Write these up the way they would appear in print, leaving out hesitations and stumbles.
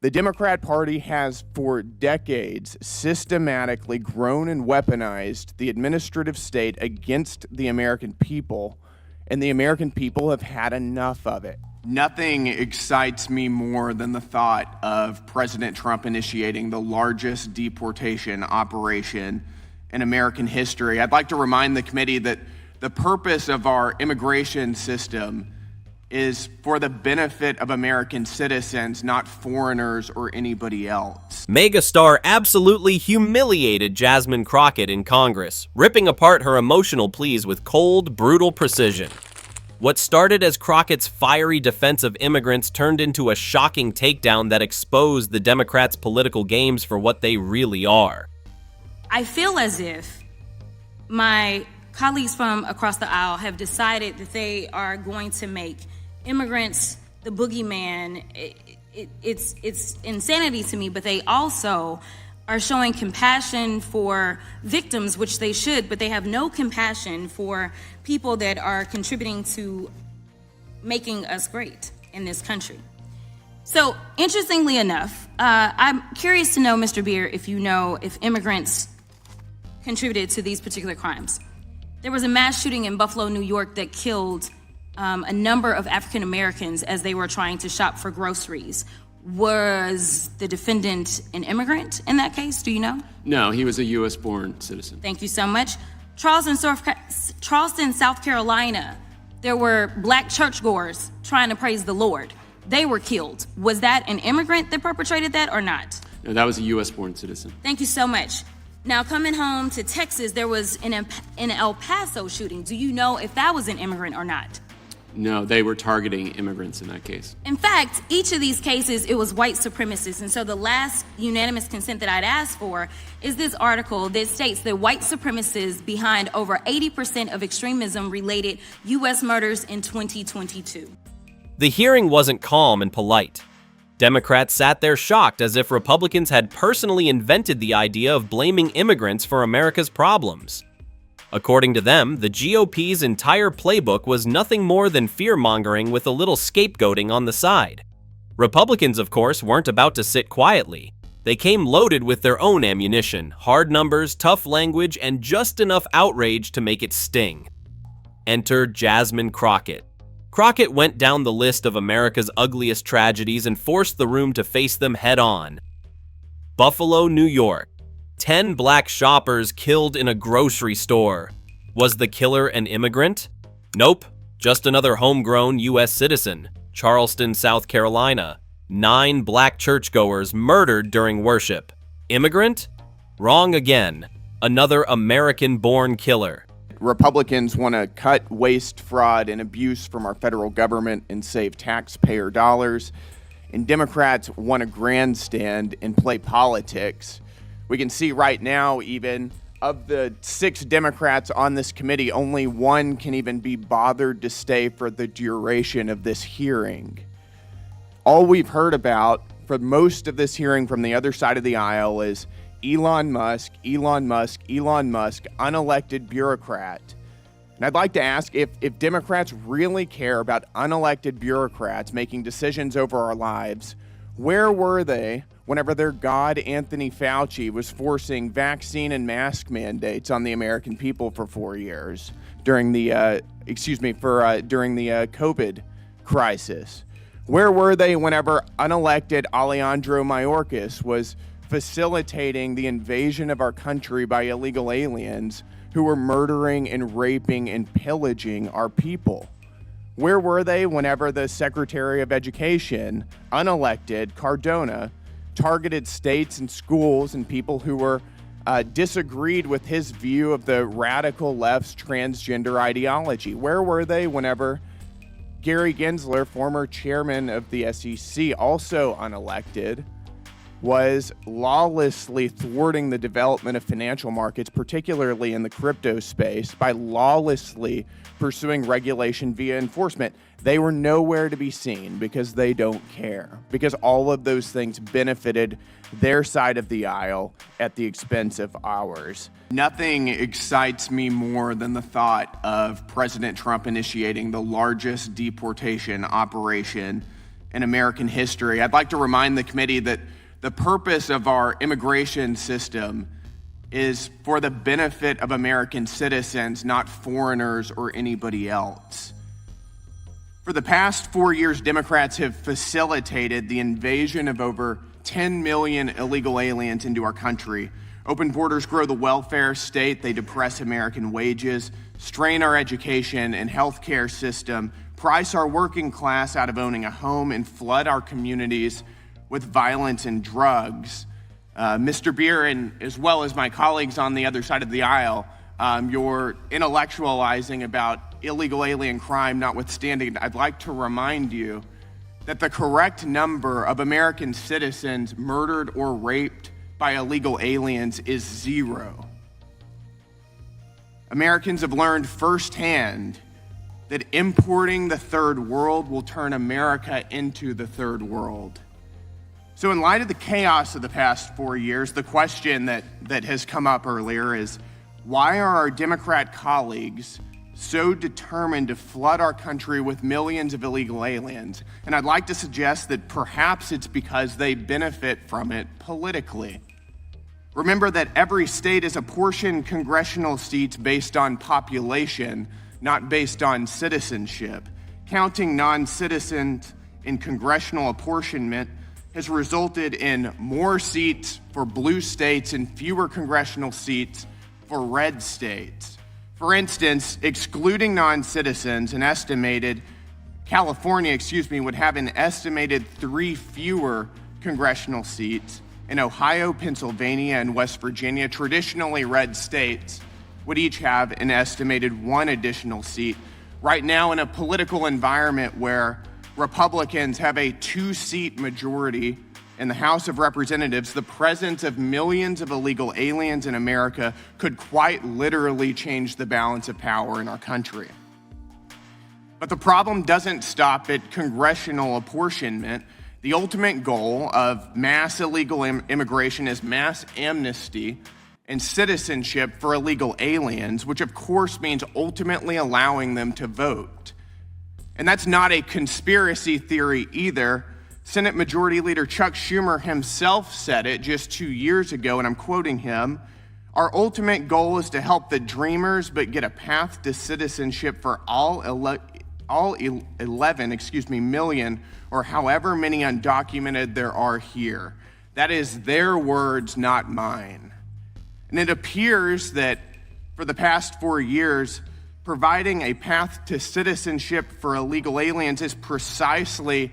The Democrat Party has for decades systematically grown and weaponized the administrative state against the American people, and the American people have had enough of it. Nothing excites me more than the thought of President Trump initiating the largest deportation operation in American history. I'd like to remind the committee that the purpose of our immigration system is for the benefit of American citizens, not foreigners or anybody else. MAGA star absolutely humiliated Jasmine Crocket in Congress, ripping apart her emotional pleas with cold, brutal precision. What started as Crockett's fiery defense of immigrants turned into a shocking takedown that exposed the Democrats' political games for what they really are. I feel as if my colleagues from across the aisle have decided that they are going to make immigrants the boogeyman. It's insanity to me, but they also are showing compassion for victims, which they should, but they have no compassion for people that are contributing to making us great in this country. So, interestingly enough, I'm curious to know, Mr. Beer, if you know if immigrants contributed to these particular crimes. There was a mass shooting in Buffalo, New York that killed a number of African Americans as they were trying to shop for groceries. Was the defendant an immigrant in that case? Do you know? No, he was a U.S.-born citizen. Thank you so much. Charleston, South Carolina, there were black churchgoers trying to praise the Lord. They were killed. Was that an immigrant that perpetrated that or not? No, that was a U.S.-born citizen. Thank you so much. Now, coming home to Texas, there was an El Paso shooting. Do you know if that was an immigrant or not? No, they were targeting immigrants in that case. In fact, each of these cases, it was white supremacists. And so the last unanimous consent that I'd asked for is this article that states that white supremacists behind over 80% of extremism-related U.S. murders in 2022. The hearing wasn't calm and polite. Democrats sat there shocked as if Republicans had personally invented the idea of blaming immigrants for America's problems. According to them, the GOP's entire playbook was nothing more than fear-mongering with a little scapegoating on the side. Republicans, of course, weren't about to sit quietly. They came loaded with their own ammunition, hard numbers, tough language, and just enough outrage to make it sting. Enter Jasmine Crocket. Crocket went down the list of America's ugliest tragedies and forced the room to face them head-on. Buffalo, New York. 10 black shoppers killed in a grocery store. Was the killer an immigrant? Nope, just another homegrown U.S. citizen. Charleston, South Carolina. 9 black churchgoers murdered during worship. Immigrant? Wrong again. Another American-born killer. Republicans want to cut waste, fraud, and abuse from our federal government and save taxpayer dollars. And Democrats want to grandstand and play politics. We can see right now, even, of the 6 Democrats on this committee, only 1 can even be bothered to stay for the duration of this hearing. All we've heard about for most of this hearing from the other side of the aisle is Elon Musk, unelected bureaucrat. And I'd like to ask if Democrats really care about unelected bureaucrats making decisions over our lives, where were they whenever their god Anthony Fauci was forcing vaccine and mask mandates on the American people for 4 years during the COVID crisis? Where were they whenever unelected Alejandro Mayorkas was facilitating the invasion of our country by illegal aliens who were murdering and raping and pillaging our people? Where were they whenever the Secretary of Education, unelected Cardona, targeted states and schools and people who were disagreed with his view of the radical left's transgender ideology? Where were they whenever Gary Gensler, former chairman of the SEC, also unelected, was lawlessly thwarting the development of financial markets, particularly in the crypto space, by lawlessly pursuing regulation via enforcement? They were nowhere to be seen because they don't care, because all of those things benefited their side of the aisle at the expense of ours. Nothing excites me more than the thought of President Trump initiating the largest deportation operation in American history. I'd like to remind the committee that the purpose of our immigration system is for the benefit of American citizens, not foreigners or anybody else. For the past 4 years, Democrats have facilitated the invasion of over 10 million illegal aliens into our country. Open borders grow the welfare state, they depress American wages, strain our education and healthcare system, price our working class out of owning a home, and flood our communities with violence and drugs. Mr. Beer, and as well as my colleagues on the other side of the aisle, you're intellectualizing about illegal alien crime notwithstanding. I'd like to remind you that the correct number of American citizens murdered or raped by illegal aliens is 0. Americans have learned firsthand that importing the third world will turn America into the third world. So in light of the chaos of the past 4 years, the question that has come up earlier is, why are our Democrat colleagues so determined to flood our country with millions of illegal aliens? And I'd like to suggest that perhaps it's because they benefit from it politically. Remember that every state is apportioned congressional seats based on population, not based on citizenship. Counting non-citizens in congressional apportionment has resulted in more seats for blue states and fewer congressional seats for red states. For instance, excluding non-citizens, California would have an estimated 3 fewer congressional seats. In Ohio, Pennsylvania, and West Virginia, traditionally red states would each have an estimated 1 additional seat. Right now, in a political environment where Republicans have a 2-seat majority in the House of Representatives, the presence of millions of illegal aliens in America could quite literally change the balance of power in our country. But the problem doesn't stop at congressional apportionment. The ultimate goal of mass illegal immigration is mass amnesty and citizenship for illegal aliens, which of course means ultimately allowing them to vote. And that's not a conspiracy theory either. Senate Majority Leader Chuck Schumer himself said it just 2 years ago, and I'm quoting him, "Our ultimate goal is to help the dreamers but get a path to citizenship for all 11 million, or however many undocumented there are here." That is their words, not mine. And it appears that for the past 4 years, providing a path to citizenship for illegal aliens is precisely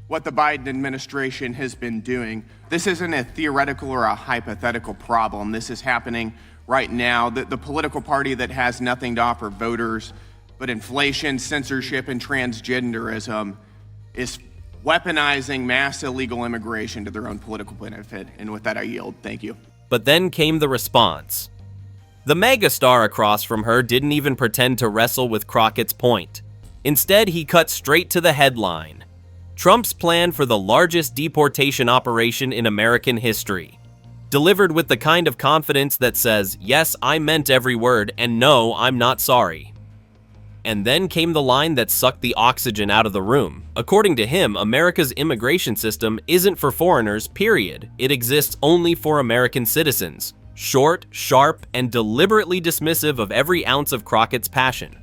what the Biden administration has been doing. This isn't a theoretical or a hypothetical problem. This is happening right now. The political party that has nothing to offer voters but inflation, censorship, and transgenderism is weaponizing mass illegal immigration to their own political benefit. And with that, I yield. Thank you. But then came the response. The MAGA star across from her didn't even pretend to wrestle with Crockett's point. Instead, he cut straight to the headline: Trump's plan for the largest deportation operation in American history. Delivered with the kind of confidence that says, yes, I meant every word, and no, I'm not sorry. And then came the line that sucked the oxygen out of the room. According to him, America's immigration system isn't for foreigners, period. It exists only for American citizens. Short, sharp, and deliberately dismissive of every ounce of Crockett's passion.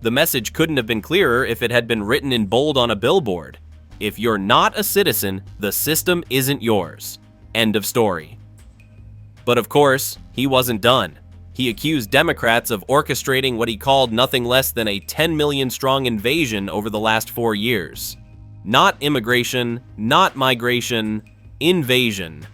The message couldn't have been clearer if it had been written in bold on a billboard. If you're not a citizen, the system isn't yours. End of story. But of course, he wasn't done. He accused Democrats of orchestrating what he called nothing less than a 10 million strong invasion over the last 4 years. Not immigration, not migration, invasion.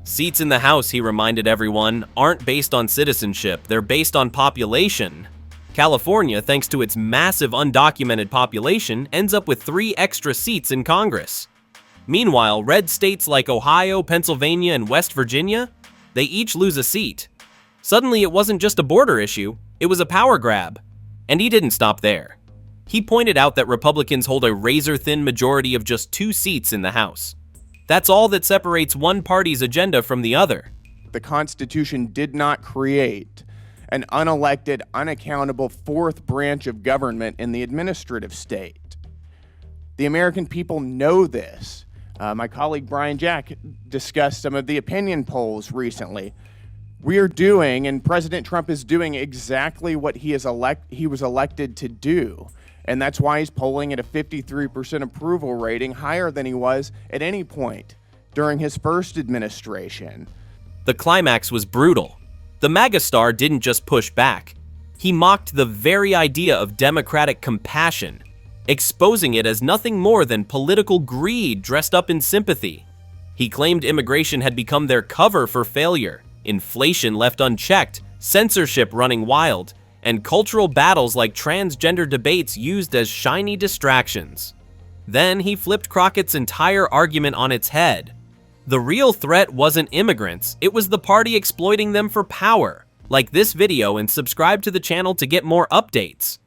Seats in the House, he reminded everyone, aren't based on citizenship, they're based on population. California, thanks to its massive undocumented population, ends up with 3 extra seats in Congress. Meanwhile, red states like Ohio, Pennsylvania, and West Virginia, they each lose a seat. Suddenly, it wasn't just a border issue, it was a power grab. And he didn't stop there. He pointed out that Republicans hold a razor-thin majority of just 2 seats in the House. That's all that separates one party's agenda from the other. The Constitution did not create an unelected, unaccountable 4th branch of government in the administrative state. The American people know this. My colleague Brian Jack discussed some of the opinion polls recently. We are doing, and President Trump is doing exactly what he was elected to do. And that's why he's polling at a 53% approval rating, higher than he was at any point during his first administration. The climax was brutal. The MAGA star didn't just push back. He mocked the very idea of democratic compassion, exposing it as nothing more than political greed dressed up in sympathy. He claimed immigration had become their cover for failure, inflation left unchecked, censorship running wild, and cultural battles like transgender debates used as shiny distractions. Then he flipped Crockett's entire argument on its head. The real threat wasn't immigrants, it was the party exploiting them for power. Like this video and subscribe to the channel to get more updates.